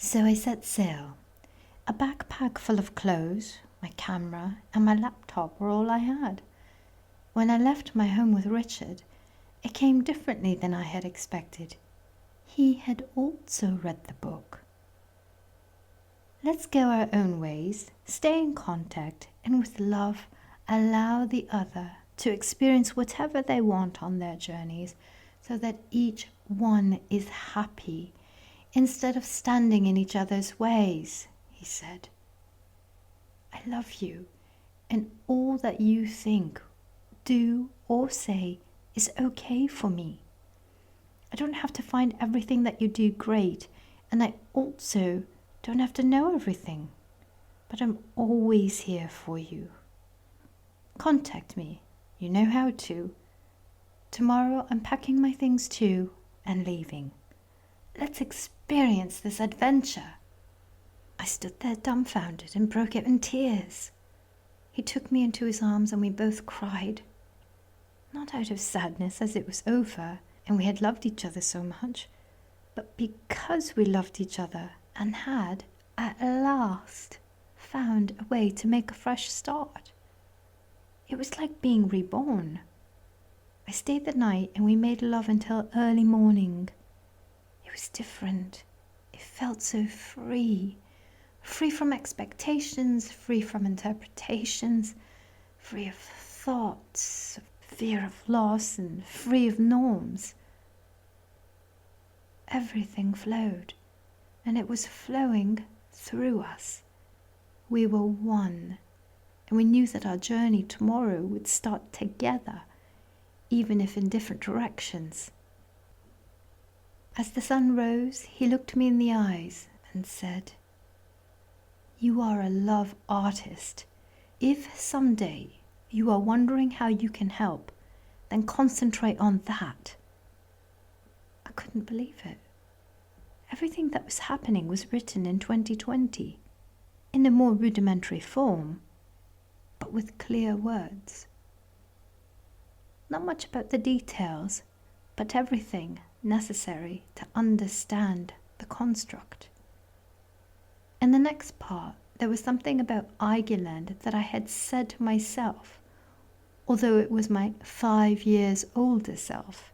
So I set sail. A backpack full of clothes, my camera, and my laptop were all I had. When I left my home with Richard, it came differently than I had expected. He had also read the book. Let's go our own ways, stay in contact, and with love, allow the other to experience whatever they want on their journeys, so that each one is happy, instead of standing in each other's ways, he said. I love you, and all that you think, do, or say is okay for me. I don't have to find everything that you do great, and I also don't have to know everything, but I'm always here for you. Contact me, you know how to. Tomorrow I'm packing my things too and leaving. Let's experience this adventure. I stood there dumbfounded and broke out in tears. He took me into his arms and we both cried. Not out of sadness as it was over and we had loved each other so much, but because we loved each other and had, at last, found a way to make a fresh start. It was like being reborn. I stayed the night and we made love until early morning. It was different. It felt so free. Free from expectations, free from interpretations, free of thoughts, fear of loss, and free of norms. Everything flowed, and it was flowing through us. We were one, and we knew that our journey tomorrow would start together, even if in different directions. As the sun rose, he looked me in the eyes and said, "You are a love artist. If someday you are wondering how you can help, then concentrate on that." I couldn't believe it. Everything that was happening was written in 2020, in a more rudimentary form, but with clear words. Not much about the details, but everything necessary to understand the construct. In the next part, there was something about Eigiland that I had said to myself, although it was my 5 years older self.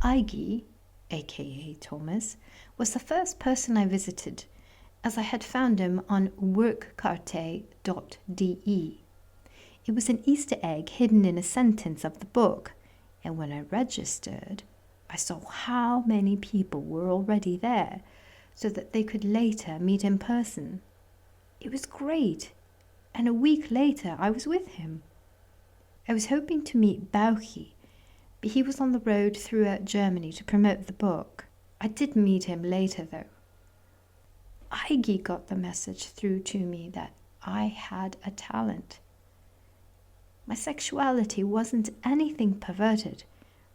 Eigi, aka Thomas, was the first person I visited, as I had found him on workcarte.de. It was an Easter egg hidden in a sentence of the book, and when I registered, I saw how many people were already there, so that they could later meet in person. It was great, and a week later I was with him. I was hoping to meet Bauchi, but he was on the road throughout Germany to promote the book. I did meet him later though. Eigi got the message through to me that I had a talent. My sexuality wasn't anything perverted,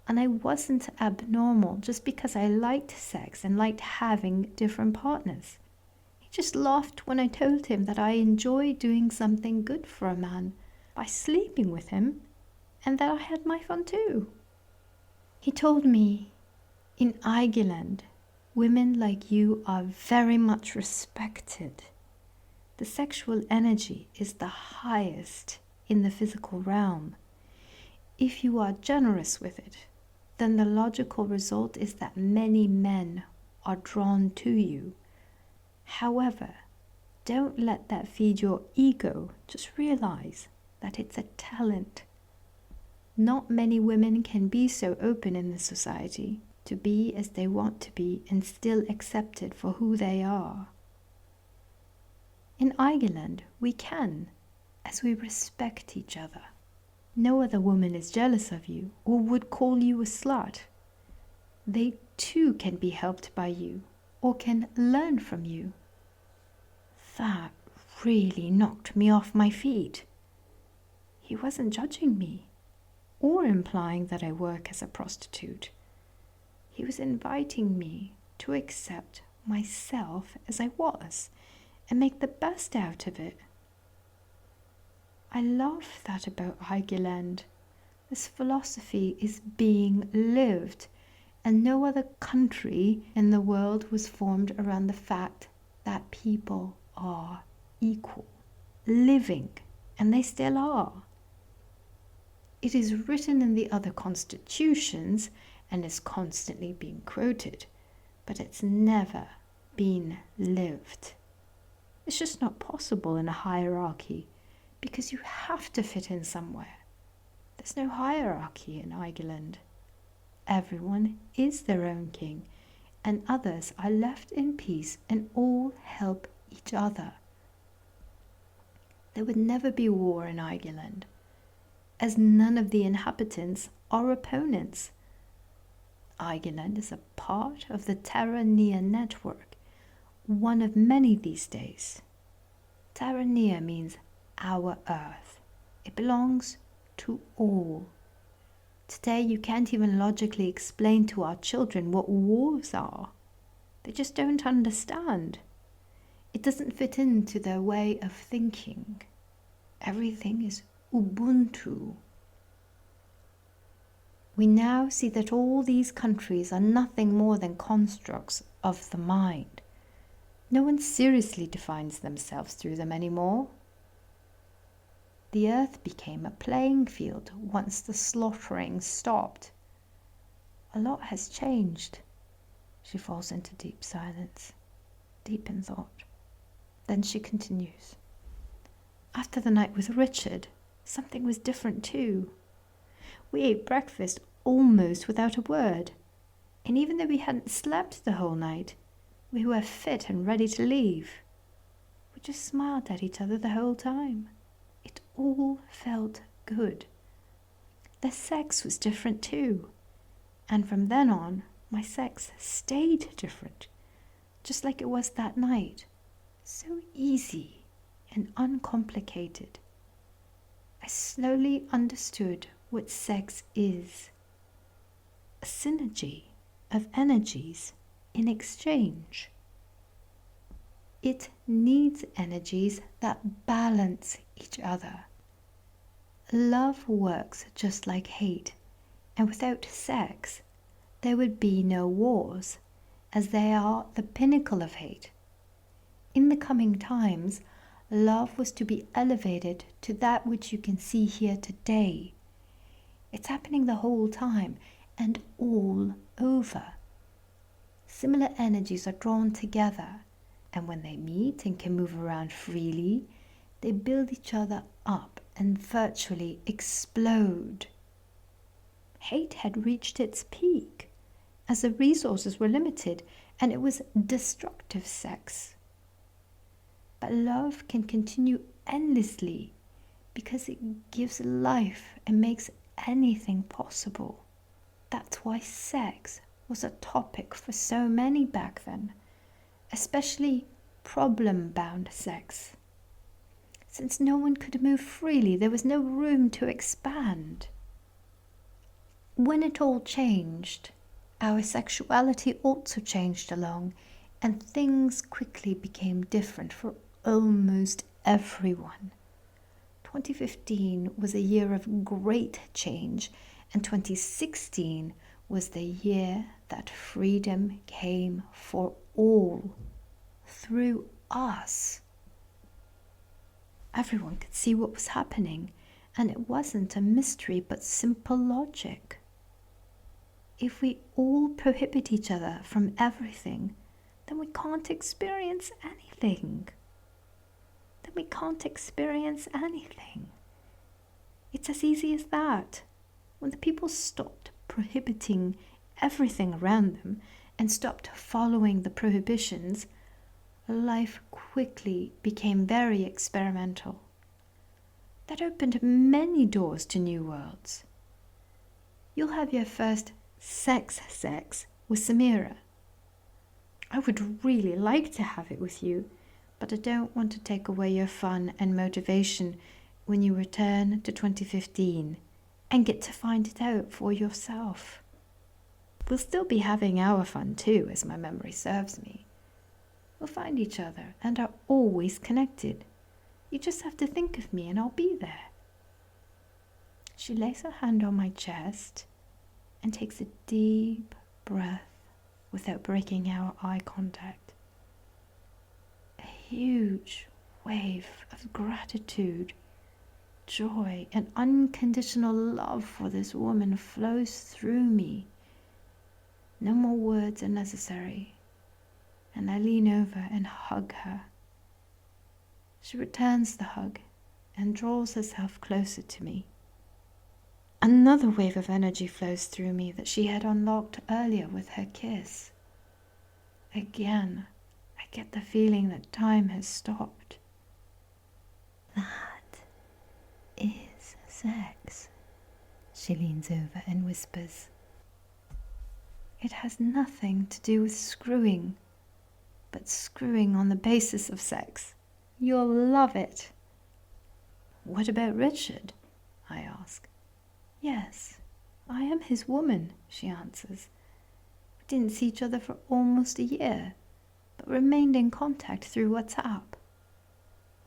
and I wasn't abnormal just because I liked sex and liked having different partners. He just laughed when I told him that I enjoy doing something good for a man by sleeping with him, and that I had my fun too. He told me, "In Eigiland, women like you are very much respected. The sexual energy is the highest in the physical realm. If you are generous with it, then the logical result is that many men are drawn to you. However, don't let that feed your ego. Just realize that it's a talent. Not many women can be so open in this society to be as they want to be and still accepted for who they are. In Eigiland, we can, as we respect each other. No other woman is jealous of you or would call you a slut. They too can be helped by you or can learn from you." That really knocked me off my feet. He wasn't judging me or implying that I work as a prostitute. He was inviting me to accept myself as I was and make the best out of it. I love that about Eigiland. This philosophy is being lived, and no other country in the world was formed around the fact that people are equal, living, and they still are. It is written in the other constitutions and is constantly being quoted, but it's never been lived. It's just not possible in a hierarchy because you have to fit in somewhere. There's no hierarchy in Eigiland. Everyone is their own king, and others are left in peace and all help each other. There would never be war in Eigiland, as none of the inhabitants are opponents. Eigiland is a part of the Terra Nea network, one of many these days. Terra Nea means our Earth. It belongs to all. Today you can't even logically explain to our children what wars are. They just don't understand. It doesn't fit into their way of thinking. Everything is Ubuntu. We now see that all these countries are nothing more than constructs of the mind. No one seriously defines themselves through them anymore. The earth became a playing field once the slaughtering stopped. A lot has changed. She falls into deep silence, deep in thought. Then she continues. After the night with Richard, something was different too. We ate breakfast almost without a word, and even though we hadn't slept the whole night, we were fit and ready to leave. We just smiled at each other the whole time. It all felt good. The sex was different too, and from then on, my sex stayed different, just like it was that night. So easy and uncomplicated. I slowly understood what sex is. A synergy of energies in exchange. It needs energies that balance each other. Love works just like hate, and without sex, there would be no wars, as they are the pinnacle of hate. In the coming times, love was to be elevated to that which you can see here today. It's happening the whole time and all over. Similar energies are drawn together, and when they meet and can move around freely, they build each other up and virtually explode. Hate had reached its peak, as the resources were limited, and it was destructive sex. But love can continue endlessly because it gives life and makes anything possible. That's why sex was a topic for so many back then, especially problem-bound sex. Since no one could move freely, there was no room to expand. When it all changed, our sexuality also changed along, and things quickly became different for almost everyone. 2015 was a year of great change, and 2016 was the year that freedom came for all, through us. Everyone could see what was happening, and it wasn't a mystery but simple logic. If we all prohibit each other from everything, then we can't experience anything. It's as easy as that. When the people stopped prohibiting everything around them and stopped following the prohibitions, life quickly became very experimental. That opened many doors to new worlds. You'll have your first sex with Samira. I would really like to have it with you, but I don't want to take away your fun and motivation when you return to 2015 and get to find it out for yourself. We'll still be having our fun too, as my memory serves me. We'll find each other and are always connected. You just have to think of me and I'll be there. She lays her hand on my chest and takes a deep breath without breaking our eye contact. A huge wave of gratitude, joy, and unconditional love for this woman flows through me. No more words are necessary, and I lean over and hug her. She returns the hug and draws herself closer to me. Another wave of energy flows through me that she had unlocked earlier with her kiss. Again, I get the feeling that time has stopped. That is sex, she leans over and whispers. It has nothing to do with screwing, but screwing on the basis of sex. You'll love it. What about Richard? I ask. Yes, I am his woman, she answers. We didn't see each other for almost a year, but remained in contact through WhatsApp.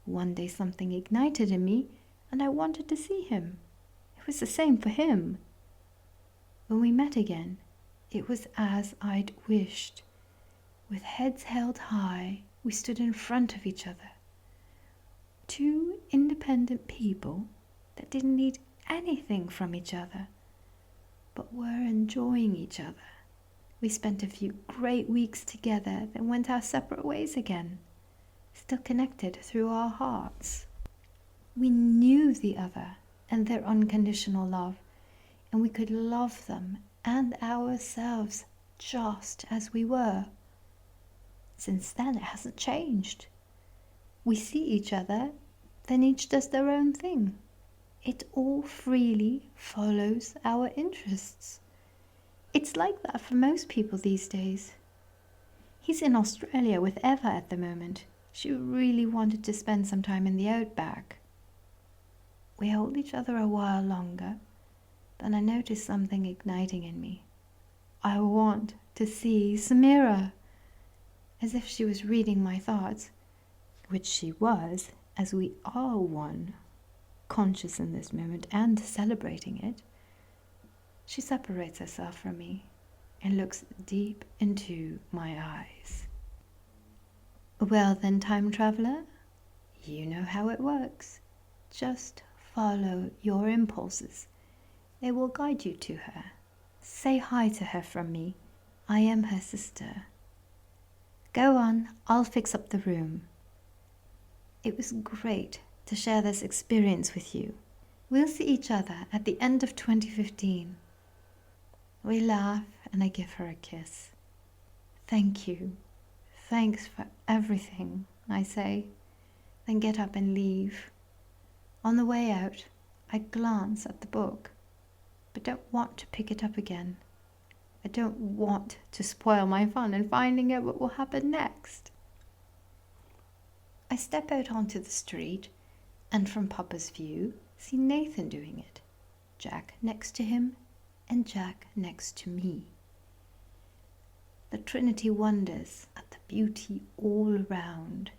One day something ignited in me, and I wanted to see him. It was the same for him. When we met again, it was as I'd wished. With heads held high, we stood in front of each other. Two independent people that didn't need anything from each other, but were enjoying each other. We spent a few great weeks together, then went our separate ways again, still connected through our hearts. We knew the other and their unconditional love, and we could love them and ourselves just as we were. Since then, it hasn't changed. We see each other, then each does their own thing. It all freely follows our interests. It's like that for most people these days. He's in Australia with Eva at the moment. She really wanted to spend some time in the outback. We hold each other a while longer, then I notice something igniting in me. I want to see Samira. As if she was reading my thoughts, which she was, as we are one, conscious in this moment and celebrating it. She separates herself from me and looks deep into my eyes. Well then, time traveler, you know how it works. Just follow your impulses. They will guide you to her. Say hi to her from me. I am her sister. Go on, I'll fix up the room. It was great to share this experience with you. We'll see each other at the end of 2015. We laugh and I give her a kiss. Thank you. Thanks for everything, I say, then get up and leave. On the way out, I glance at the book, but don't want to pick it up again. I don't want to spoil my fun in finding out what will happen next. I step out onto the street and from Papa's view see Nathan doing it, Jack next to him and Jack next to me. The Trinity wonders at the beauty all around.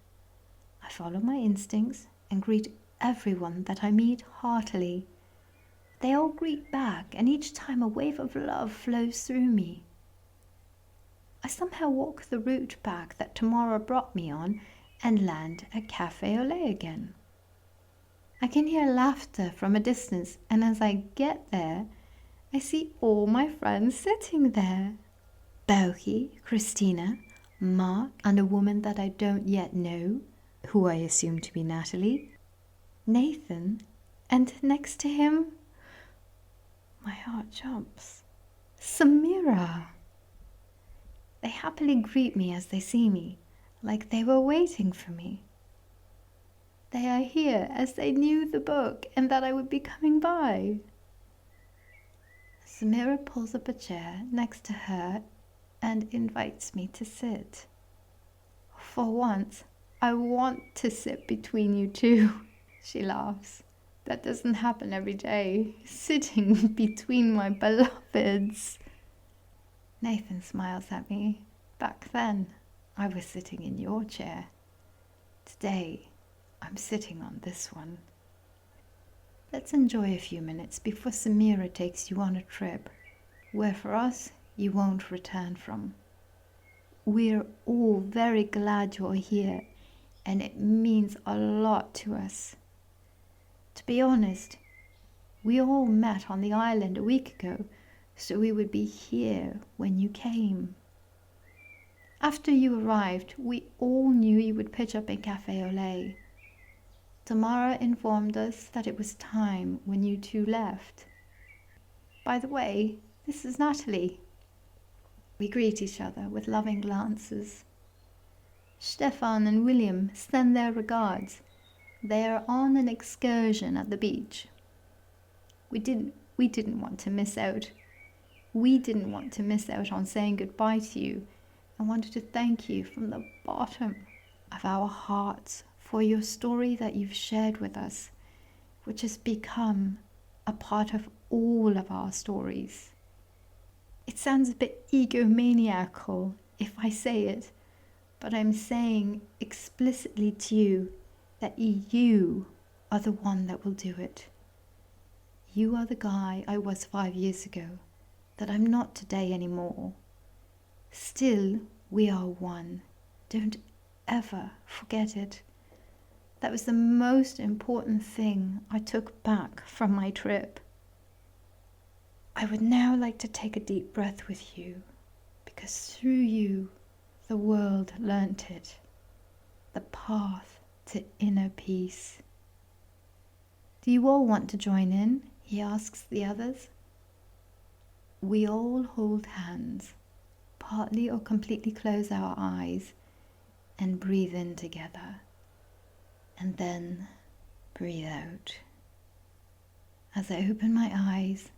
I follow my instincts and greet everyone that I meet heartily. They all greet back, and each time a wave of love flows through me. I somehow walk the route back that Tamara brought me on and land at Café au Lait again. I can hear laughter from a distance, and as I get there, I see all my friends sitting there. Bauchi, Christina, Mark, and a woman that I don't yet know, who I assume to be Natalie, Nathan, and next to him, my heart jumps. Samira! They happily greet me as they see me, like they were waiting for me. They are here as they knew the book and that I would be coming by. Samira pulls up a chair next to her and invites me to sit. For once, I want to sit between you two, she laughs. That doesn't happen every day, sitting between my beloveds. Nathan smiles at me. Back then, I was sitting in your chair. Today, I'm sitting on this one. Let's enjoy a few minutes before Samira takes you on a trip, where for us, you won't return from. We're all very glad you're here, and it means a lot to us. To be honest, we all met on the island a week ago, so we would be here when you came. After you arrived, we all knew you would pitch up in Café Olé. Tamara informed us that it was time when you two left. By the way, this is Natalie. We greet each other with loving glances. Stefan and William send their regards. They are on an excursion at the beach. We didn't want to miss out. We didn't want to miss out on saying goodbye to you and wanted to thank you from the bottom of our hearts for your story that you've shared with us, which has become a part of all of our stories. It sounds a bit egomaniacal if I say it, but I'm saying explicitly to you that you are the one that will do it. You are the guy I was 5 years ago, that I'm not today anymore. Still, we are one. Don't ever forget it. That was the most important thing I took back from my trip. I would now like to take a deep breath with you, because through you, the world learnt it. The path to inner peace. Do you all want to join in? He asks the others. We all hold hands, partly or completely close our eyes, and breathe in together. And then breathe out. As I open my eyes,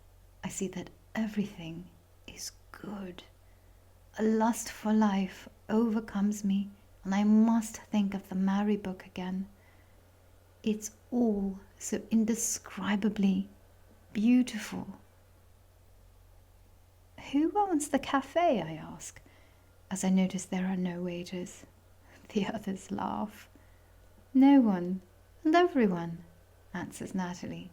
I see that everything is good. A lust for life overcomes me, and I must think of the Mary book again. It's all so indescribably beautiful. Who owns the cafe? I ask, as I notice there are no waiters. The others laugh. No one and everyone, answers Natalie.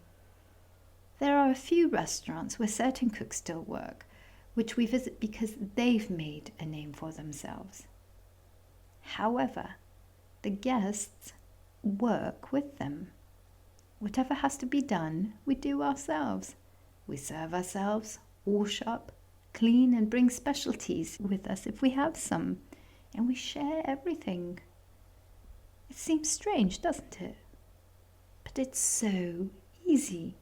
There are a few restaurants where certain cooks still work, which we visit because they've made a name for themselves. However, the guests work with them. Whatever has to be done, we do ourselves. We serve ourselves, wash up, clean and bring specialties with us if we have some, and we share everything. It seems strange, doesn't it? But it's so easy.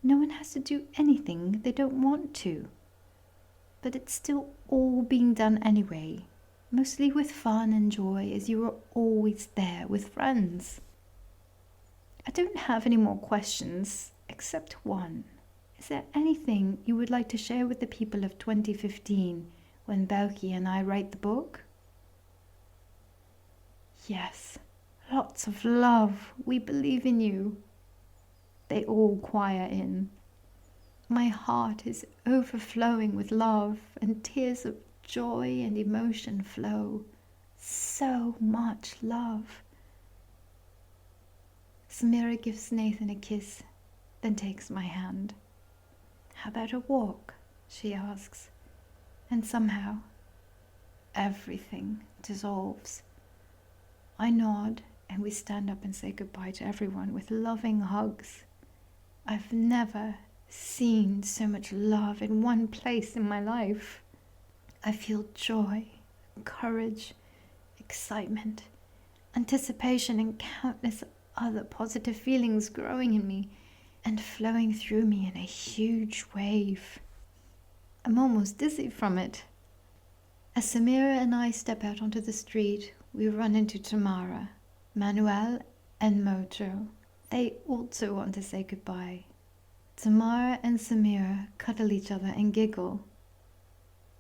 No one has to do anything they don't want to. But it's still all being done anyway, mostly with fun and joy, as you are always there with friends. I don't have any more questions, except one. Is there anything you would like to share with the people of 2015 when Belki and I write the book? Yes, lots of love. We believe in you. They all choir in. My heart is overflowing with love, and tears of joy and emotion flow. So much love. Samira gives Nathan a kiss, then takes my hand. How about a walk? She asks. And somehow, everything dissolves. I nod, and we stand up and say goodbye to everyone with loving hugs. I've never seen so much love in one place in my life. I feel joy, courage, excitement, anticipation, and countless other positive feelings growing in me and flowing through me in a huge wave. I'm almost dizzy from it. As Samira and I step out onto the street, we run into Tamara, Manuel, and Mojo. They also want to say goodbye. Tamara and Samira cuddle each other and giggle.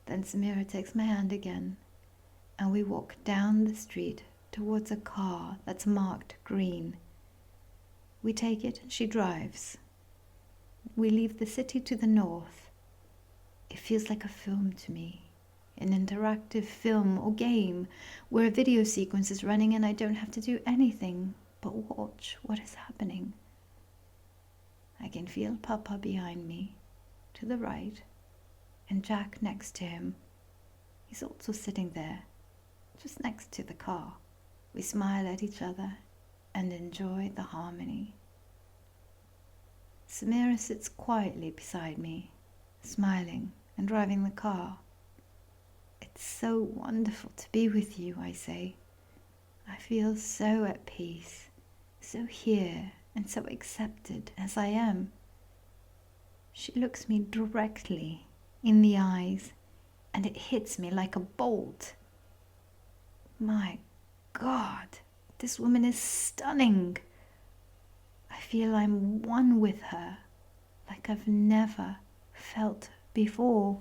Then Samira takes my hand again, and we walk down the street towards a car that's marked green. We take it and she drives. We leave the city to the north. It feels like a film to me, an interactive film or game where a video sequence is running and I don't have to do anything but watch what is happening. I can feel Papa behind me, to the right, and Jack next to him. He's also sitting there, just next to the car. We smile at each other and enjoy the harmony. Samira sits quietly beside me, smiling and driving the car. It's so wonderful to be with you, I say. I feel so at peace, so here and so accepted as I am. She looks me directly in the eyes, and it hits me like a bolt. My God, this woman is stunning. I feel I'm one with her, like I've never felt before.